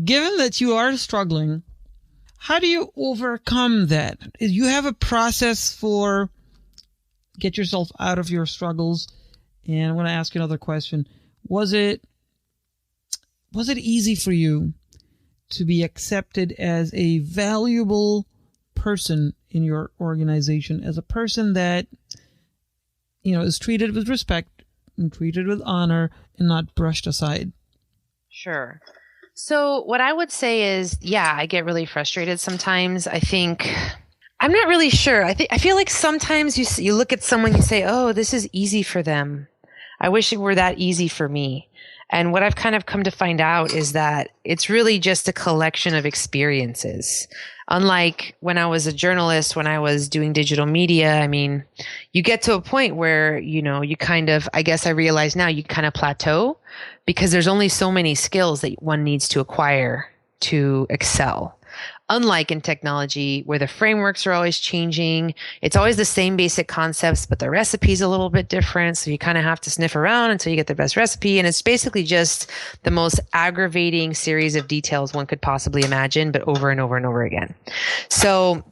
given that you are struggling, how do you overcome that? You have a process for get yourself out of your struggles. And I want to ask you another question. Was it easy for you to be accepted as a valuable person in your organization, as a person that, is treated with respect and treated with honor and not brushed aside? Sure. So what I would say is, yeah, I get really frustrated sometimes. I think I'm not really sure. I feel like sometimes you look at someone, you say, "Oh, this is easy for them. I wish it were that easy for me." And what I've kind of come to find out is that it's really just a collection of experiences. Unlike when I was a journalist, when I was doing digital media, I mean, you get to a point where, you kind of, I guess I realize now, you kind of plateau because there's only so many skills that one needs to acquire to excel. Unlike in technology where the frameworks are always changing, it's always the same basic concepts, but the recipe's a little bit different. So you kind of have to sniff around until you get the best recipe. And it's basically just the most aggravating series of details one could possibly imagine, but over and over and over again. So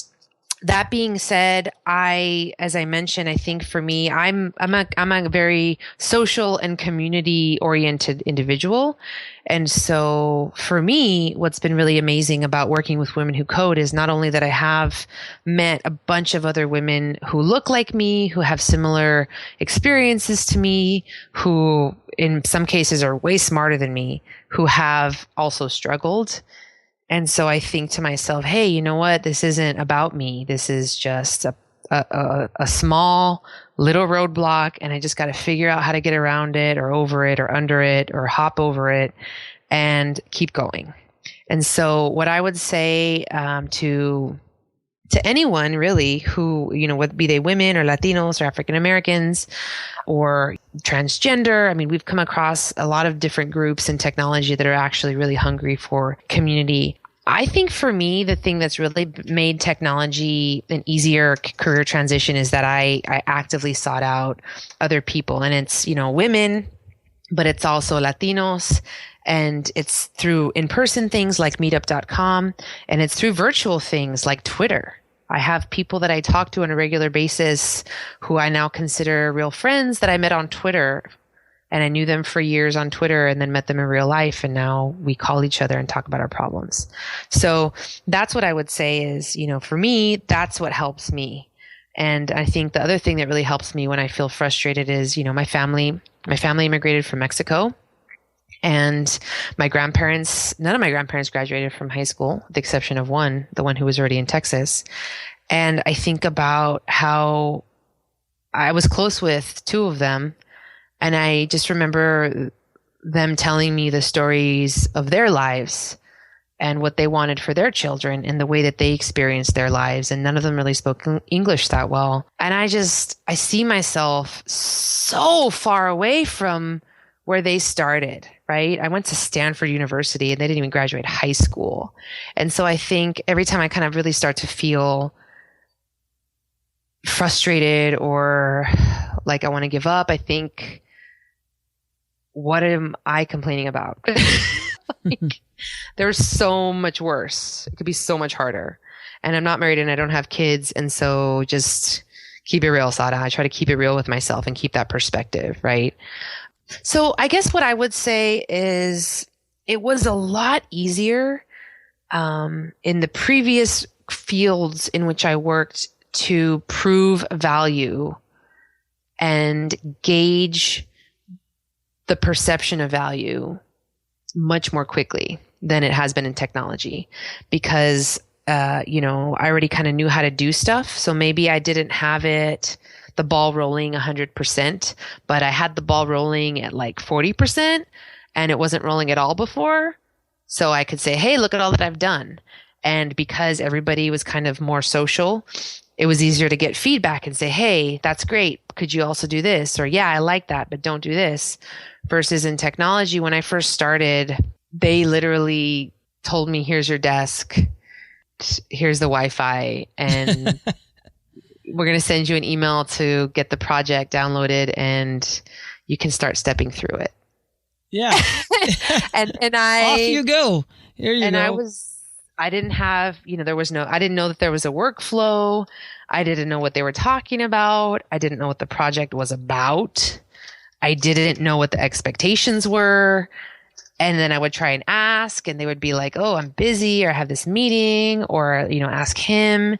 that being said, as I mentioned, I think for me, I'm a very social and community oriented individual. And so for me, what's been really amazing about working with Women Who Code is not only that I have met a bunch of other women who look like me, who have similar experiences to me, who in some cases are way smarter than me, who have also struggled. And so I think to myself, hey, you know what? This isn't about me. This is just a small little roadblock, and I just got to figure out how to get around it or over it or under it or hop over it and keep going. And so what I would say to anyone really who, whether be they women or Latinos or African Americans or transgender. I mean, we've come across a lot of different groups in technology that are actually really hungry for community. I think for me, the thing that's really made technology an easier career transition is that I actively sought out other people, and it's, women, but it's also Latinos. And it's through in-person things like meetup.com, and it's through virtual things like Twitter. I have people that I talk to on a regular basis who I now consider real friends that I met on Twitter. And I knew them for years on Twitter and then met them in real life. And now we call each other and talk about our problems. So that's what I would say is, for me, that's what helps me. And I think the other thing that really helps me when I feel frustrated is, my family immigrated from Mexico. And none of my grandparents graduated from high school, with the exception of one, the one who was already in Texas. And I think about how I was close with two of them. And I just remember them telling me the stories of their lives and what they wanted for their children and the way that they experienced their lives. And none of them really spoke English that well. And I see myself so far away from where they started, right? I went to Stanford University and they didn't even graduate high school. And so I think every time I kind of really start to feel frustrated or like I want to give up, I think, what am I complaining about? There's so much worse. It could be so much harder. And I'm not married and I don't have kids. And so just keep it real, Sara. I try to keep it real with myself and keep that perspective, right? So I guess what I would say is it was a lot easier in the previous fields in which I worked to prove value and gauge the perception of value much more quickly than it has been in technology because, I already kind of knew how to do stuff. So maybe I didn't have the ball rolling 100%, but I had the ball rolling at like 40% and it wasn't rolling at all before. So I could say, hey, look at all that I've done. And because everybody was kind of more social, it was easier to get feedback and say, hey, that's great. Could you also do this? Or yeah, I like that, but don't do this. Versus in technology, when I first started, they literally told me, here's your desk, here's the Wi-Fi, and we're going to send you an email to get the project downloaded and you can start stepping through it. Yeah. and Off you go. Here you and go. I didn't have, I didn't know that there was a workflow. I didn't know what they were talking about. I didn't know what the project was about. I didn't know what the expectations were. And then I would try and ask, and they would be like, oh, I'm busy, or I have this meeting, or, ask him.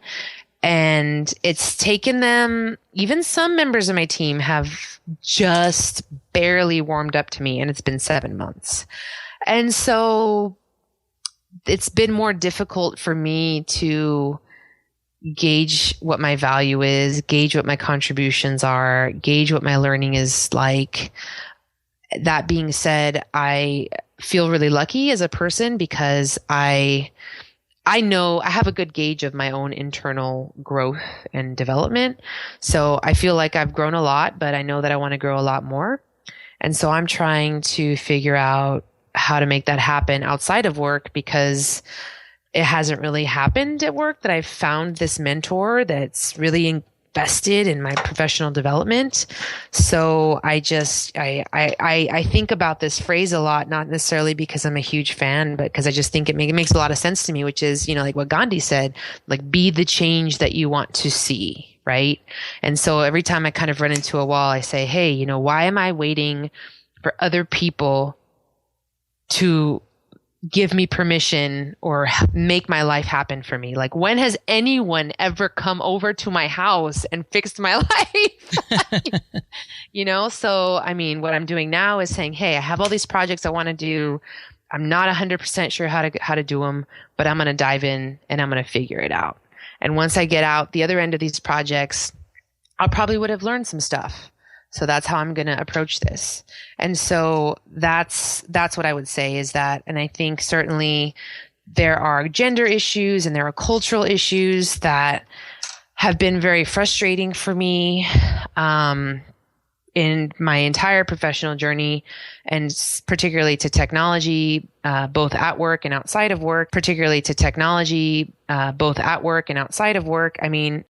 And it's taken them, even some members of my team have just barely warmed up to me, and it's been 7 months. And so it's been more difficult for me to gauge what my value is, gauge what my contributions are, gauge what my learning is like. That being said, I feel really lucky as a person because I know I have a good gauge of my own internal growth and development. So I feel like I've grown a lot, but I know that I want to grow a lot more. And so I'm trying to figure out how to make that happen outside of work, because it hasn't really happened at work that I've found this mentor that's really invested in my professional development. So I think about this phrase a lot, not necessarily because I'm a huge fan, but because I just think it makes a lot of sense to me, which is, like what Gandhi said, like, be the change that you want to see. Right. And so every time I kind of run into a wall, I say, hey, why am I waiting for other people to give me permission or make my life happen for me? Like, when has anyone ever come over to my house and fixed my life? So, I mean, what I'm doing now is saying, hey, I have all these projects I want to do. I'm not 100% sure how to do them, but I'm going to dive in and I'm going to figure it out. And once I get out the other end of these projects, I probably would have learned some stuff. So that's how I'm going to approach this. And so that's what I would say is that, and I think certainly there are gender issues and there are cultural issues that have been very frustrating for me in my entire professional journey, and particularly to technology, both at work and outside of work, I mean,